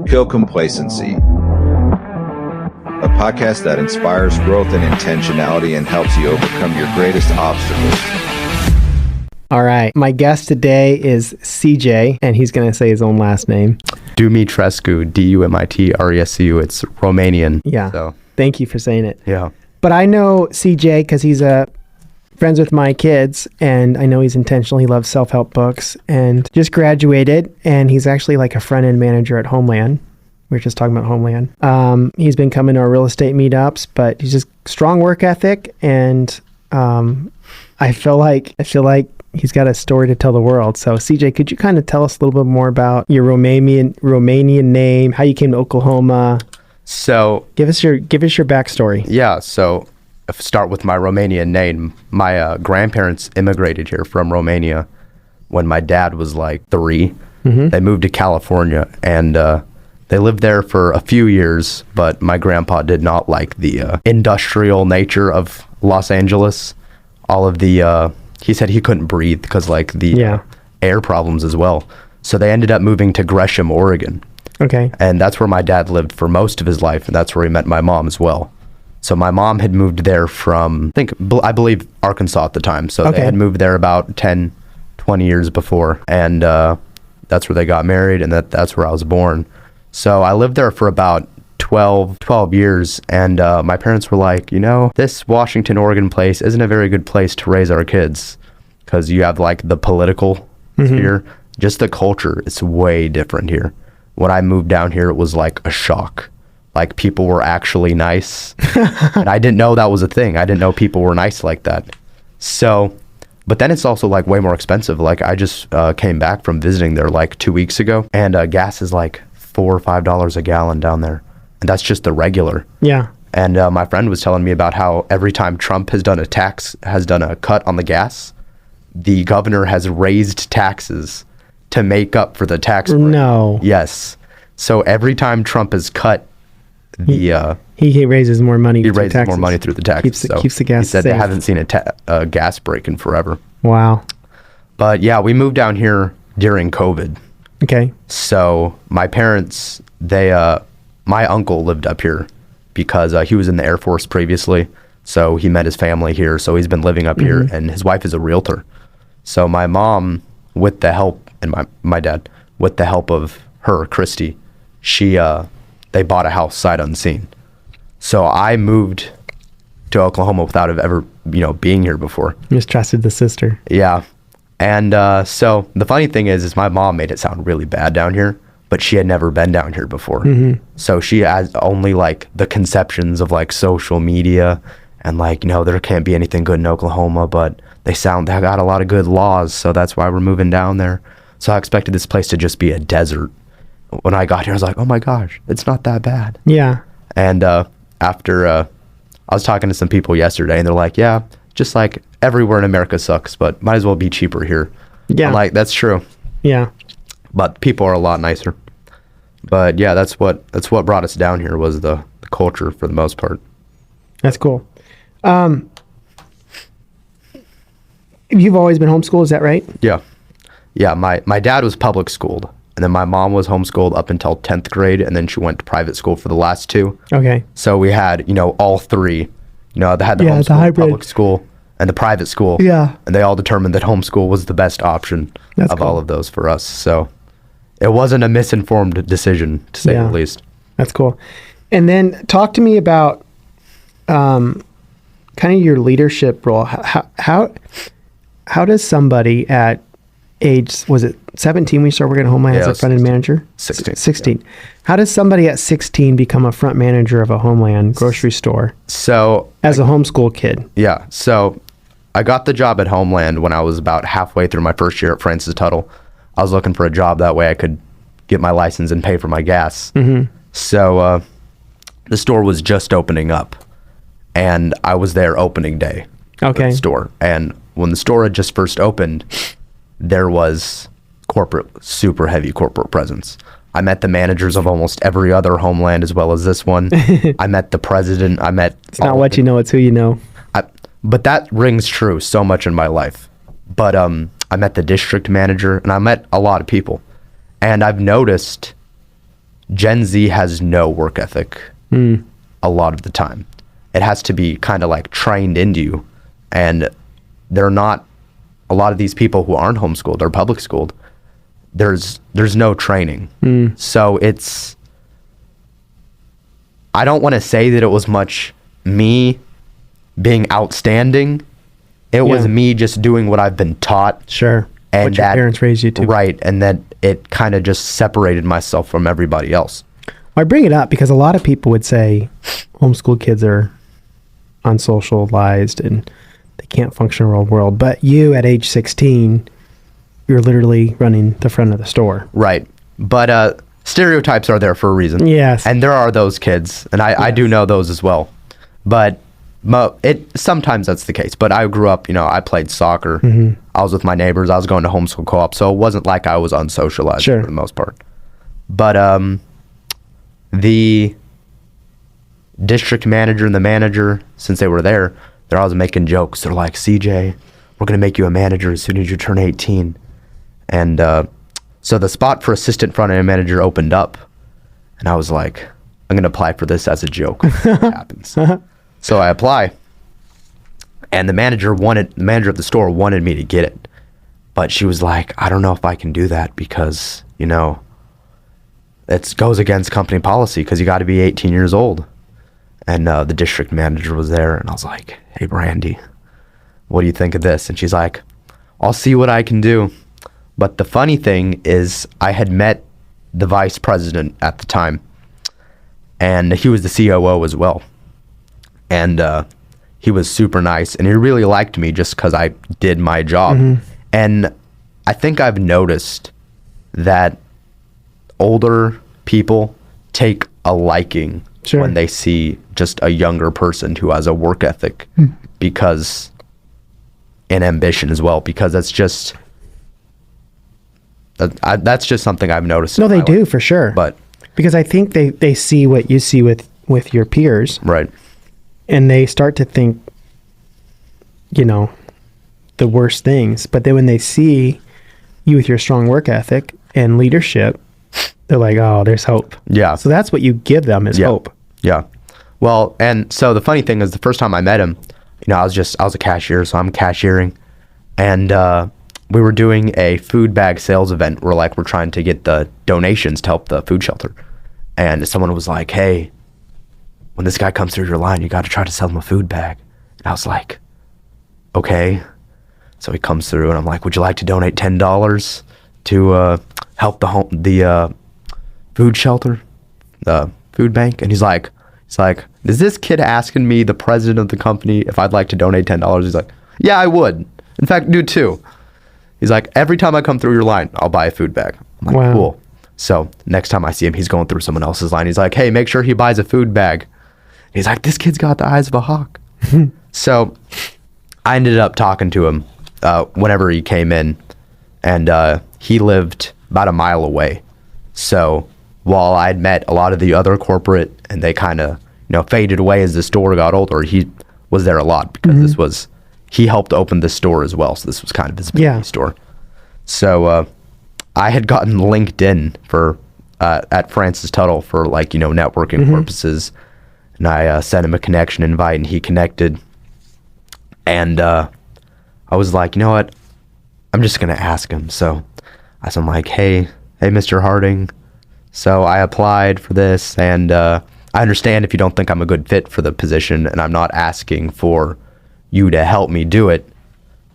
Kill Complacency, a podcast that inspires growth and intentionality and helps you overcome your greatest obstacles. All right. My guest today is CJ, and he's going to say his own last name. Dumitrescu, Dumitrescu. It's Romanian. Yeah. So. Thank you for saying it. Yeah. But I know CJ because he's friends with my kids, and I know he's intentional. He loves self-help books and just graduated, and he's actually like a front-end manager at Homeland. We were just talking about Homeland. He's been coming to our real estate meetups, but he's just strong work ethic, and I feel like he's got a story to tell the world. So CJ, could you kind of tell us a little bit more about your Romanian name, how you came to Oklahoma? So give us your backstory. Yeah. So if I start with my Romanian name, my grandparents immigrated here from Romania when my dad was like 3. Mm-hmm. They moved to California, and they lived there for a few years, but my grandpa did not like the industrial nature of Los Angeles. All of the, he said he couldn't breathe because like the air problems as well. So they ended up moving to Gresham, Oregon. Okay. And that's where my dad lived for most of his life, and that's where he met my mom as well. So my mom had moved there from, I believe, Arkansas at the time. So they had moved there about 10, 20 years before, and that's where they got married, and that's where I was born. So I lived there for about 12 years, and my parents were like, this Washington, Oregon place isn't a very good place to raise our kids because you have like the political sphere. Just the culture is way different here. When I moved down here, it was like a shock. Like people were actually nice, and I didn't know that was a thing. I didn't know people were nice like that. So, but then it's also like way more expensive. Like I just came back from visiting there like 2 weeks ago, and gas is like $4 or $5 a gallon down there. And that's just the regular. Yeah. And my friend was telling me about how every time Trump has done a cut on the gas, the governor has raised taxes to make up for the tax break. No. Yes. So every time Trump has cut the... he raises more money through taxes. He raises more money through the taxes. Keeps the gas safe. He said they haven't seen a gas break in forever. Wow. But yeah, we moved down here during COVID. Okay. So my parents, my uncle lived up here because he was in the Air Force previously. So he met his family here. So he's been living up here, and his wife is a realtor. So my mom, with the help, and my dad, with the help of her, Christy, they bought a house sight unseen. So I moved to Oklahoma without ever, being here before. You just trusted the sister. Yeah. And so the funny thing is my mom made it sound really bad down here, but she had never been down here before. Mm-hmm. So she has only like the conceptions of like social media and like, there can't be anything good in Oklahoma, but they got a lot of good laws. So that's why we're moving down there. So I expected this place to just be a desert. When I got here, I was like, oh my gosh, it's not that bad. Yeah. And after I was talking to some people yesterday, and they're like, yeah, just like everywhere in America sucks, but might as well be cheaper here. Yeah. I'm like, that's true. Yeah. But people are a lot nicer. But yeah, that's what brought us down here was the culture for the most part. That's cool. You've always been homeschooled, is that right? Yeah. Yeah, my dad was public schooled, and then my mom was homeschooled up until 10th grade, and then she went to private school for the last 2. Okay. So we had, all 3. They had the homeschool, the public school, and the private school. Yeah. And they all determined that homeschool was the best option all of those for us. So it wasn't a misinformed decision, to say the least. That's cool. And then talk to me about kind of your leadership role. How does somebody at age, was it 17 we started working at Homeland as a front-end manager? 16. Yeah. How does somebody at 16 become a front manager of a Homeland grocery store? So as a homeschool kid? Yeah. So I got the job at Homeland when I was about halfway through my first year at Francis Tuttle. I was looking for a job that way I could get my license and pay for my gas. Mm-hmm. So the store was just opening up, and I was there opening day. Okay. For the store. And when the store had just first opened, there was super heavy corporate presence. I met the managers of almost every other Homeland as well as this one. I met the president. It's not what you know, it's who you know. But that rings true so much in my life. But I met the district manager, and I met a lot of people. And I've noticed Gen Z has no work ethic a lot of the time. It has to be kind of like trained into you. And they're not, a lot of these people who aren't homeschooled or public schooled, there's no training. So I don't want to say that it was much me being outstanding. It was me just doing what I've been taught. Sure. And what your parents raised you to. Right. And then it kind of just separated myself from everybody else. Well, I bring it up because a lot of people would say homeschool kids are unsocialized and they can't function in the real world. But you, at age 16, you're literally running the front of the store. Right. But stereotypes are there for a reason. Yes. And there are those kids. And I do know those as well. But sometimes that's the case. But I grew up, I played soccer. I was with my neighbors. I was going to homeschool co-op. So it wasn't like I was unsocialized for the most part. But the district manager and the manager, since they were there, they're always making jokes. They're like, CJ, we're going to make you a manager as soon as you turn 18. And so the spot for assistant front-end manager opened up. And I was like, I'm going to apply for this as a joke. What happens. So I apply. And the manager of the store wanted me to get it. But she was like, I don't know if I can do that because, it goes against company policy because you got to be 18 years old. And the district manager was there, and I was like, hey, Brandy, what do you think of this? And she's like, I'll see what I can do. But the funny thing is I had met the vice president at the time, and he was the COO as well. And he was super nice, and he really liked me just because I did my job. And I think I've noticed that older people take a liking when they see just a younger person who has a work ethic because and ambition as well, because that's just something I've noticed. No, they do for sure. But because I think they see what you see with your peers. Right. And they start to think, the worst things. But then when they see you with your strong work ethic and leadership, they're like, oh, there's hope. Yeah. So that's what you give them is hope. Yeah. Well, and so the funny thing is the first time I met him, I was a cashier, so I'm cashiering. And we were doing a food bag sales event where we're trying to get the donations to help the food shelter. And someone was like, hey, when this guy comes through your line, you got to try to sell him a food bag. And I was like, okay. So he comes through and I'm like, would you like to donate $10 to help the food shelter, the food bank? And he's like, is this kid asking me, the president of the company, if I'd like to donate $10? He's like, yeah, I would. In fact, do too. He's like, every time I come through your line, I'll buy a food bag. I'm like, wow. Cool. So next time I see him, he's going through someone else's line. He's like, hey, make sure he buys a food bag. And he's like, this kid's got the eyes of a hawk. So I ended up talking to him whenever he came in, and he lived about a mile away. So while I'd met a lot of the other corporate and they kind of, faded away as the store got older, he was there a lot because he helped open the store as well. So this was kind of his baby store. So I had gotten LinkedIn for at Francis Tuttle for networking purposes. And I sent him a connection invite and he connected. And I was like, you know what? I'm just going to ask him. So I'm like, hey, Mr. Harding. So I applied for this, and I understand if you don't think I'm a good fit for the position, and I'm not asking for you to help me do it,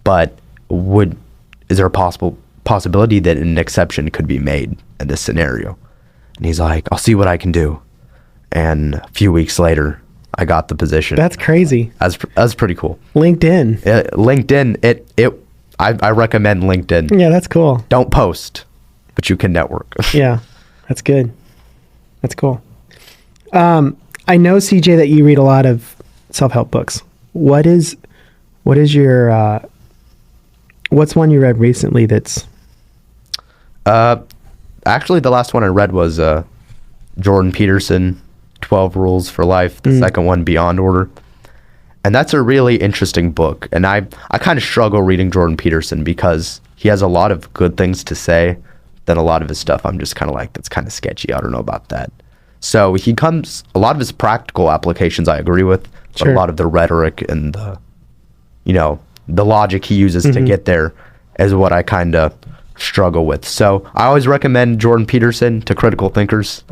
but is there a possibility that an exception could be made in this scenario? And he's like, I'll see what I can do. And a few weeks later, I got the position. That's crazy. That's pretty cool. LinkedIn. LinkedIn, I recommend LinkedIn. Yeah, that's cool. Don't post, but you can network. Yeah, that's good. That's cool. I know, CJ, that you read a lot of self-help books. What is your what's one you read recently that's actually the last one I read was Jordan Peterson, 12 Rules for Life, the second one, Beyond Order. And that's a really interesting book. And I kind of struggle reading Jordan Peterson because he has a lot of good things to say, then a lot of his stuff I'm just kind of like, that's kind of sketchy. I don't know about that. So a lot of his practical applications I agree with, but a lot of the rhetoric and the, the logic he uses to get there is what I kind of struggle with. So I always recommend Jordan Peterson to critical thinkers.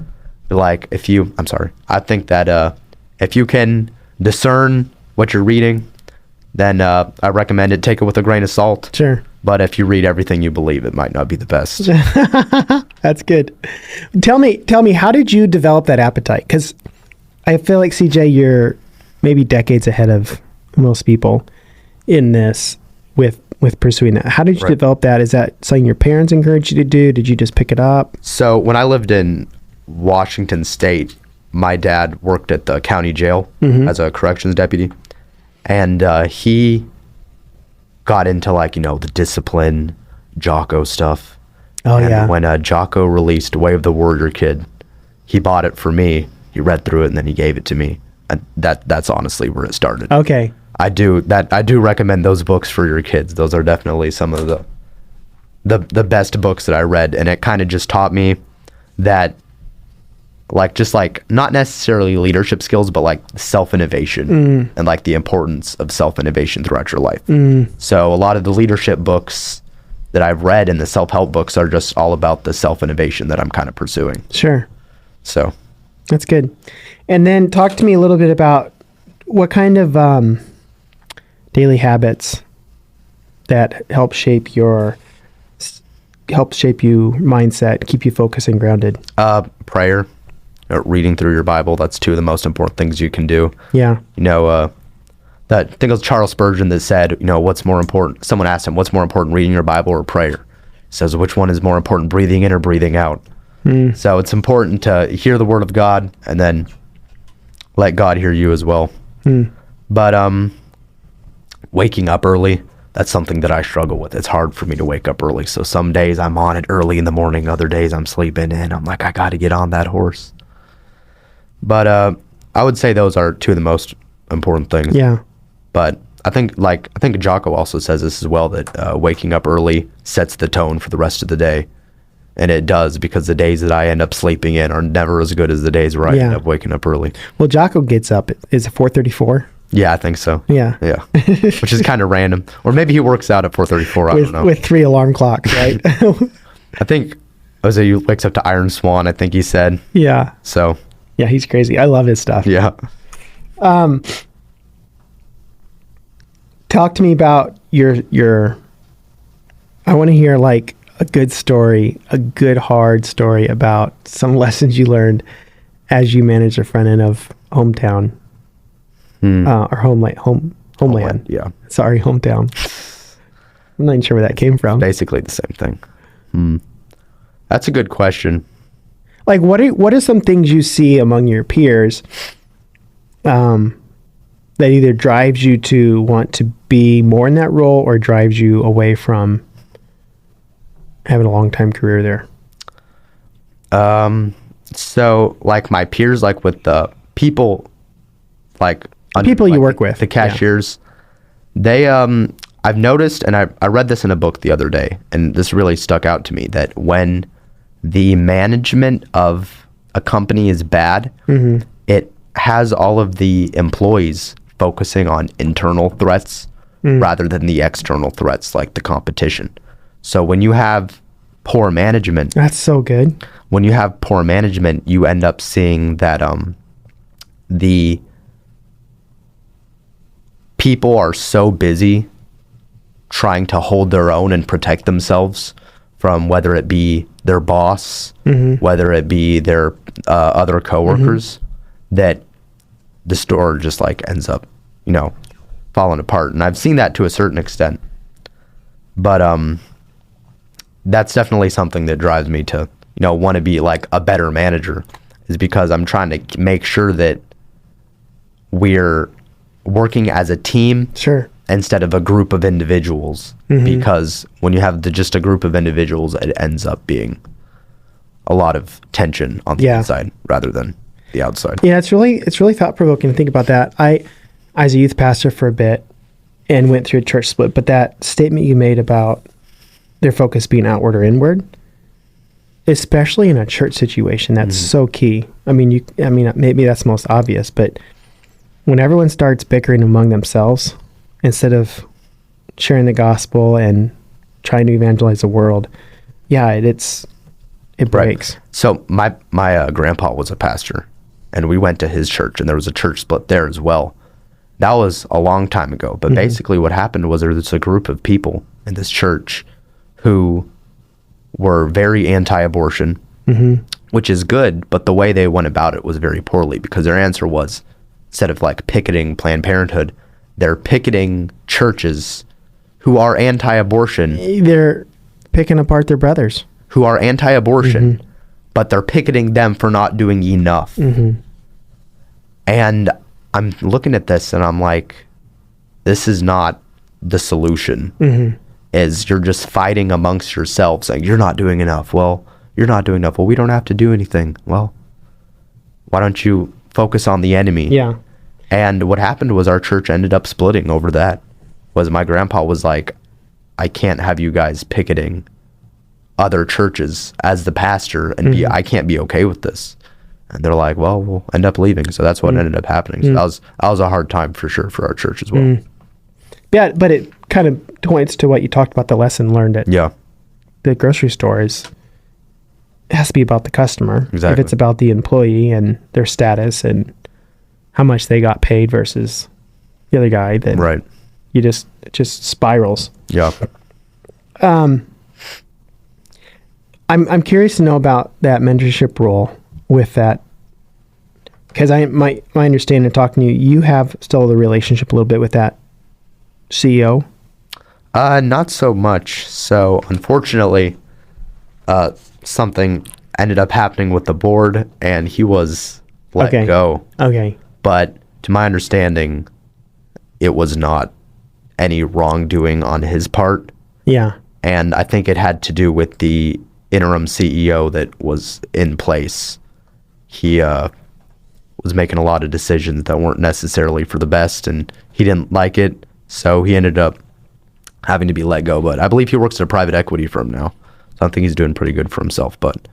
Like I think that if you can discern what you're reading, then I recommend it. Take it with a grain of salt. Sure. But if you read everything you believe, it might not be the best. That's good. Tell me, how did you develop that appetite? Because I feel like, CJ, you're maybe decades ahead of most people in this with pursuing that. How did you develop that? Is that something your parents encouraged you to do? Did you just pick it up? So when I lived in Washington State, my dad worked at the county jail as a corrections deputy. And he got into the discipline, Jocko stuff. Oh, yeah. When Jocko released Way of the Warrior Kid, he bought it for me. He read through it and then he gave it to me. And that's honestly where it started. Okay. I do recommend those books for your kids. Those are definitely some of the best books that I read, and it kind of just taught me that not necessarily leadership skills, but self-innovation and the importance of self-innovation throughout your life. So a lot of the leadership books that I've read and the self-help books are just all about the self-innovation that I'm kind of pursuing. Sure. So that's good. And then talk to me a little bit about what kind of daily habits that help shape you mindset, keep you focused and grounded. Prayer. Reading through your Bible, that's two of the most important things you can do. Yeah. I think it was Charles Spurgeon that said, what's more important? Someone asked him, what's more important, reading your Bible or prayer? He says, which one is more important, breathing in or breathing out? So it's important to hear the word of God and then let God hear you as well. But waking up early, that's something that I struggle with. It's hard for me to wake up early. So some days I'm on it early in the morning, other days I'm sleeping in. I'm like, I got to get on that horse. But I would say those are two of the most important things. Yeah. But I think Jocko also says this as well, that waking up early sets the tone for the rest of the day. And it does, because the days that I end up sleeping in are never as good as the days where I end up waking up early. Well, Jocko gets up. Is it 4:34? Yeah, I think so. Yeah. Yeah. Which is kind of random. Or maybe he works out at 4:34. I don't know. With 3 alarm clocks, right? I think he wakes up to Iron Swan, I think he said. Yeah. So. Yeah, he's crazy. I love his stuff. Yeah. Talk to me about your I want to hear a good story, a good hard story about some lessons you learned as you managed the front end of hometown or homeland. Yeah. Sorry, hometown. I'm not even sure where that came from. Basically the same thing. That's a good question. What are some things you see among your peers that either drives you to want to be more in that role or drives you away from having a long time career there? So my peers, with the people, the people you work with, the cashiers, they, I've noticed, and I read this in a book the other day, and this really stuck out to me, that when the management of a company is bad, it has all of the employees focusing on internal threats rather than the external threats, like the competition. So when you have poor management, that's so good. When you have poor management, you end up seeing that the people are so busy trying to hold their own and protect themselves from whether it be their boss, whether it be their other coworkers, that the store just ends up, falling apart. And I've seen that to a certain extent. But that's definitely something that drives me to, want to be a better manager, is because I'm trying to make sure that we're working as a team. Sure. Instead of a group of individuals, because when you have just a group of individuals, it ends up being a lot of tension on the inside rather than the outside. Yeah, it's really thought-provoking to think about that. I was a youth pastor for a bit and went through a church split, but that statement you made about their focus being outward or inward, especially in a church situation, that's so key. I mean, maybe that's most obvious, but when everyone starts bickering among themselves instead of sharing the gospel and trying to evangelize the world, it breaks. Right. So my grandpa was a pastor, and we went to his church, and there was a church split there as well. That was a long time ago, but basically what happened was there was a group of people in this church who were very anti-abortion, which is good, but the way they went about it was very poorly, because their answer was, instead of like picketing Planned Parenthood, they're picketing churches who are anti-abortion. They're picking apart their brothers. Who are anti-abortion, but they're picketing them for not doing enough. And I'm looking at this and I'm like, this is not the solution. Is you're just fighting amongst yourselves, saying, you're not doing enough. Well, you're not doing enough. Well, we don't have to do anything. Well, why don't you focus on the enemy? Yeah. And what happened was our church ended up splitting over that. Was my grandpa was like, I can't have you guys picketing other churches as the pastor, and I can't be okay with this. And they're like, well, we'll end up leaving. So that's what ended up happening. So that was a hard time for sure for our church as well. Yeah, but it kind of points to what you talked about, the lesson learned at the grocery store is it has to be about the customer. Exactly. If it's about the employee and their status and how much they got paid versus the other guy, then it just spirals. Yeah. I'm curious to know about that mentorship role with that, because my understanding of talking to you, you have still the relationship a little bit with that CEO. Not so much. So unfortunately, something ended up happening with the board, and he was let go. Okay. But to my understanding, it was not any wrongdoing on his part. Yeah. And I think it had to do with the interim CEO that was in place. He was making a lot of decisions that weren't necessarily for the best, and he didn't like it, so he ended up having to be let go. But I believe he works at a private equity firm now, so I think he's doing pretty good for himself. But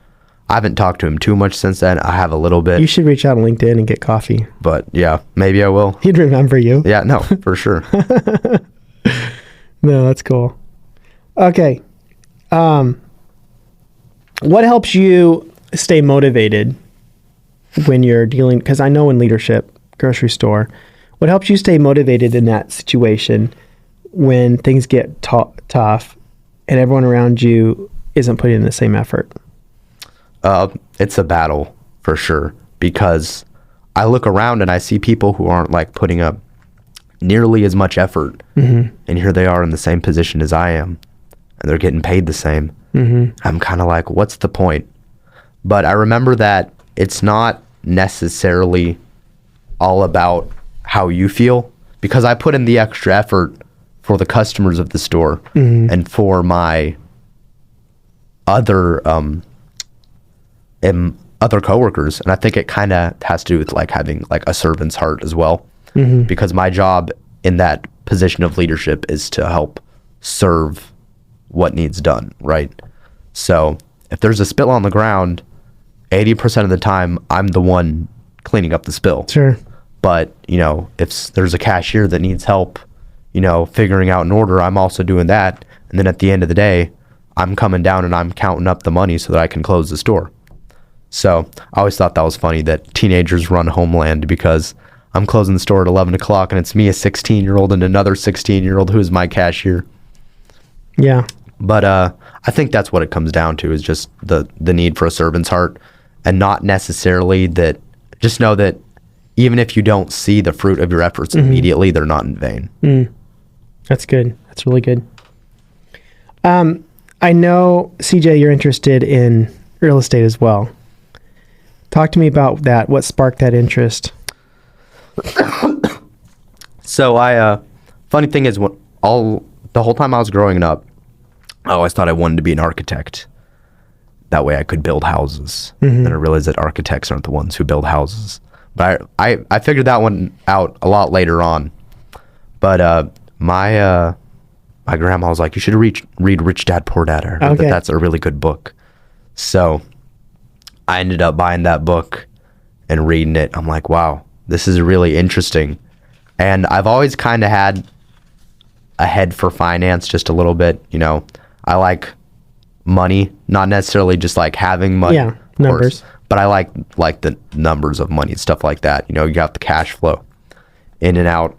I haven't talked to him too much since then. I have a little bit. You should reach out on LinkedIn and get coffee. But yeah, maybe I will. He'd remember you. Yeah, no, for sure. No, that's cool. Okay. What helps you stay motivated when you're dealing, because I know in leadership, grocery store, what helps you stay motivated in that situation when things get tough and everyone around you isn't putting in the same effort? It's a battle for sure, because I look around and I see people who aren't like putting up nearly as much effort, and here they are in the same position as I am, and they're getting paid the same. I'm kind of like, what's the point? But I remember that it's not necessarily all about how you feel, because I put in the extra effort for the customers of the store and for my other coworkers, and I think it kind of has to do with like having like a servant's heart as well, because my job in that position of leadership is to help serve what needs done, right? So if there's a spill on the ground, 80% of the time I'm the one cleaning up the spill. Sure. But, you know, if there's a cashier that needs help, you know, figuring out an order, I'm also doing that. And then at the end of the day, I'm coming down and I'm counting up the money so that I can close the store. So I always thought that was funny that teenagers run Homeland, because I'm closing the store at 11 o'clock and it's me, a 16-year-old, and another 16-year-old who is my cashier. Yeah. But I think that's what it comes down to, is just the need for a servant's heart, and not necessarily that, just know that even if you don't see the fruit of your efforts immediately, they're not in vain. That's good. That's really good. I know, CJ, you're interested in real estate as well. Talk to me about that. What sparked that interest? So funny thing is, the whole time I was growing up, I always thought I wanted to be an architect. That way I could build houses. Then I realized that architects aren't the ones who build houses. But I figured that one out a lot later on. But my grandma was like, you should read Rich Dad, Poor Dad. I heard that that's a really good book. So I ended up buying that book and reading it. I'm like, wow, this is really interesting. And I've always kind of had a head for finance just a little bit. You know, I like money, not necessarily just like having money. Yeah, numbers. But I like the numbers of money and stuff like that. You know, you got the cash flow in and out.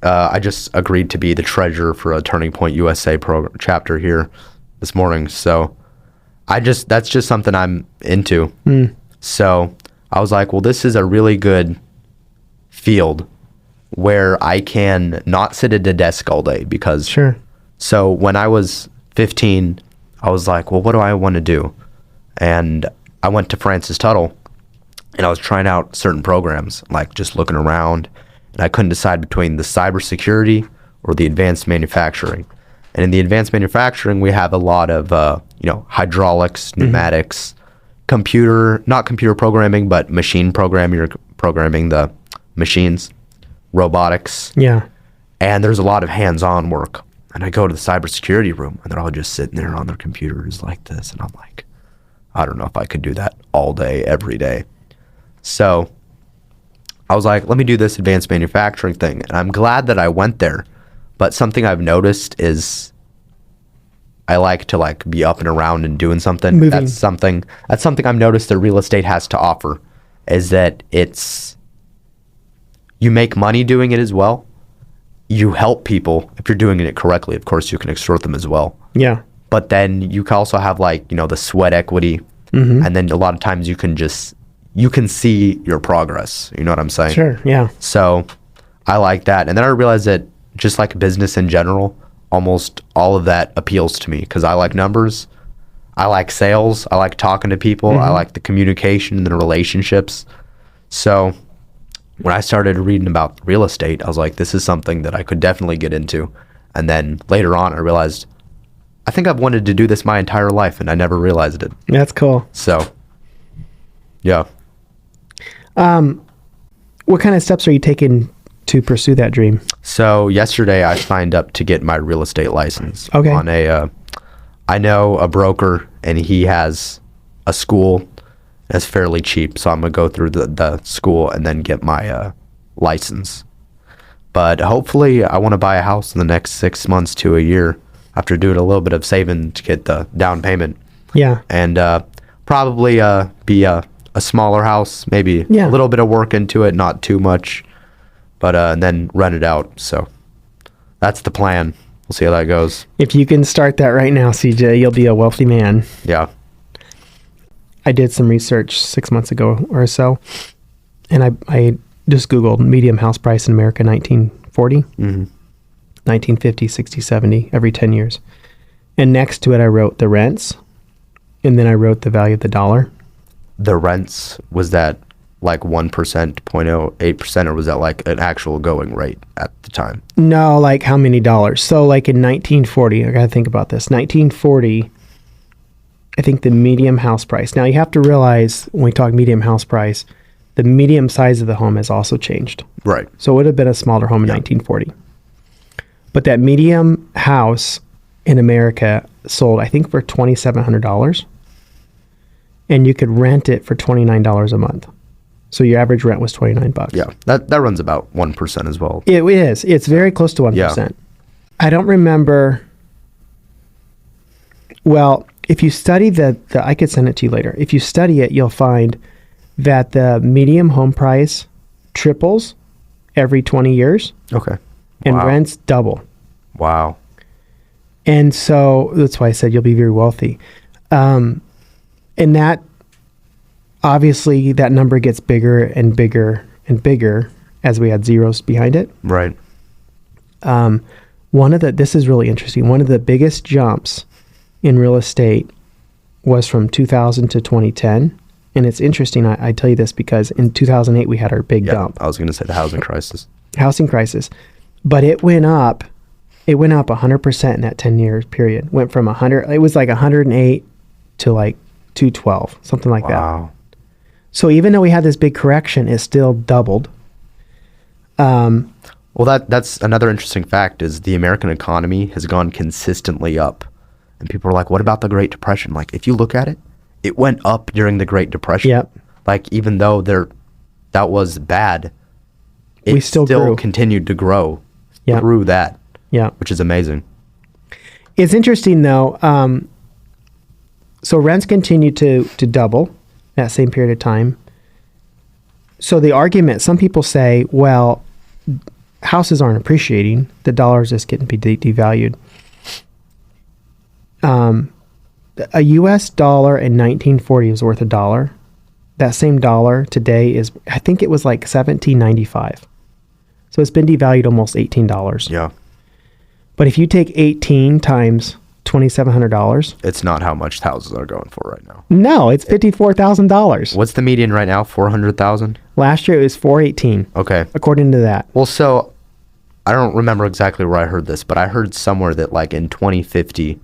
I just agreed to be the treasurer for a Turning Point USA chapter here this morning. So that's just something I'm into. So I was like, well, this is a really good field where I can not sit at a desk all day because. Sure. So when I was 15, I was like, well, what do I want to do? And I went to Francis Tuttle and I was trying out certain programs, like just looking around, and I couldn't decide between the cybersecurity or the advanced manufacturing. And in the advanced manufacturing, we have a lot of, hydraulics, pneumatics, not computer programming, but machine programming. You're programming the machines, robotics. Yeah. And there's a lot of hands-on work. And I go to the cybersecurity room, and they're all just sitting there on their computers like this. And I'm like, I don't know if I could do that all day, every day. So I was like, let me do this advanced manufacturing thing. And I'm glad that I went there. But something I've noticed is I like to be up and around and doing something. Moving. That's something I've noticed that real estate has to offer, is that you make money doing it as well. You help people if you're doing it correctly. Of course, you can extort them as well. Yeah. But then you can also have the sweat equity. And then a lot of times you can see your progress. You know what I'm saying? Sure. Yeah. So I like that. And then I realized that just like business in general, almost all of that appeals to me because I like numbers. I like sales. I like talking to people. I like the communication and the relationships. So when I started reading about real estate, I was like, this is something that I could definitely get into. And then later on, I realized, I think I've wanted to do this my entire life, and I never realized it. That's cool. So, yeah. What kind of steps are you taking to pursue that dream? So yesterday I signed up to get my real estate license. Okay. On I know a broker, and he has a school that's fairly cheap. So I'm going to go through the school and then get my license. But hopefully I want to buy a house in the next 6 months to a year after doing a little bit of saving to get the down payment. Yeah. And probably be a smaller house, maybe a little bit of work into it, not too much, but and then rent it out. So that's the plan. We'll see how that goes. If you can start that right now, CJ, you'll be a wealthy man. Yeah. I did some research 6 months ago or so, and I just Googled medium house price in America 1940, 1950, 60, 70, every 10 years. And next to it, I wrote the rents, and then I wrote the value of the dollar. The rents, was that like 1%, 0.08%, or was that like an actual going rate at the time? No, like how many dollars? So like in 1940, I got to think about this. 1940, I think the medium house price. Now you have to realize when we talk medium house price, the medium size of the home has also changed. Right. So it would have been a smaller home in 1940. But that medium house in America sold, I think, for $2,700. And you could rent it for $29 a month. So your average rent was $29. Yeah, that runs about 1% as well. It is. It's very close to 1%. Yeah. I don't remember. Well, if you study I could send it to you later. If you study it, you'll find that the medium home price triples every 20 years. Okay. And Wow. rents double. Wow. And so that's why I said you'll be very wealthy. And that, obviously, that number gets bigger and bigger and bigger as we add zeros behind it. Right. This is really interesting. One of the biggest jumps in real estate was from 2000 to 2010. And it's interesting, I tell you this, because in 2008, we had our big dump. I was going to say the housing crisis. Housing crisis. But it went up 100% in that 10-year period. Went from 100, it was like 108 to like 212, something like that. Wow. So even though we had this big correction, it still doubled. Well, that's another interesting fact is the American economy has gone consistently up. And people are like, what about the Great Depression? Like, if you look at it, it went up during the Great Depression. Yep. Like, even though that was bad, it We still grew. continued to grow Yep. through that, Yeah. which is amazing. It's interesting though. So rents continue to double that same period of time. So the argument, some people say, well, houses aren't appreciating. The dollar is just getting devalued. A U.S. dollar in 1940 was worth $1. That same dollar today is, I think it was like $17.95. So it's been devalued almost $18. Yeah. But if you take 18 times $2,700, It's not how much houses are going for right now. no, it's $54,000. What's the median right now? 400,000? Last year it was 418, Okay. according to that. Well, so I don't remember exactly where I heard this, but I heard somewhere that like in 2050,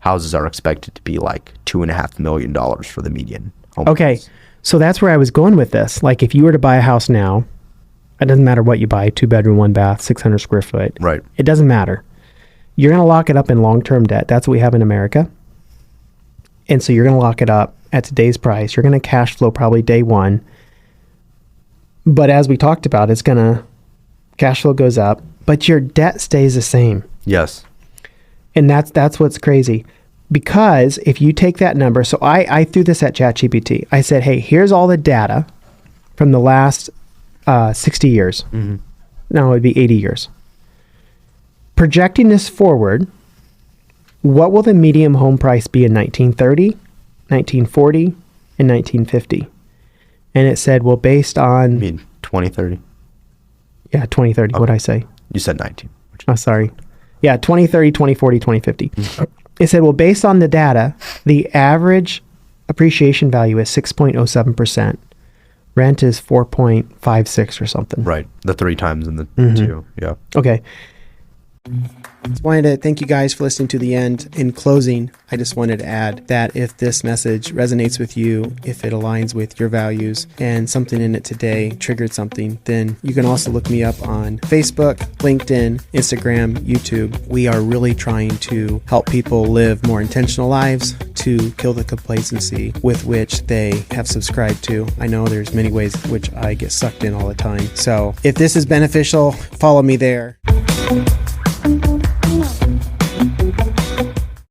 houses are expected to be like $2.5 million for the median home Okay, price. so that's where I was going with this. Like if you were to buy a house now, it doesn't matter what you buy, 2-bedroom, 1-bath, 600 square foot. Right. It doesn't matter. You're going to lock it up in long-term debt. That's what we have in America. And so you're going to lock it up at today's price. You're going to cash flow probably day one. But as we talked about, it's going to, cash flow goes up, but your debt stays the same. Yes. And that's what's crazy. Because if you take that number, so I threw this at ChatGPT. I said, hey, here's all the data from the last 60 years. Mm-hmm. No, it would be 80 years. Projecting this forward, what will the median home price be in 1930, 1940, and 1950? And it said, well, based I on... mean, 2030. Yeah, 2030. What did I say? You said 19. Oh, sorry. Yeah, 2030, 2040, 2050. It said, well, based on the data, the average appreciation value is 6.07%. Rent is 4.56 or something. Right. The 3 times in the 2. Yeah. Okay. Just wanted to thank you guys for listening to the end. In closing, I just wanted to add that if this message resonates with you, if it aligns with your values and something in it today triggered something, then you can also look me up on Facebook, LinkedIn, Instagram, YouTube. We are really trying to help people live more intentional lives to kill the complacency with which they have subscribed to. I know there's many ways which I get sucked in all the time. So if this is beneficial, follow me there.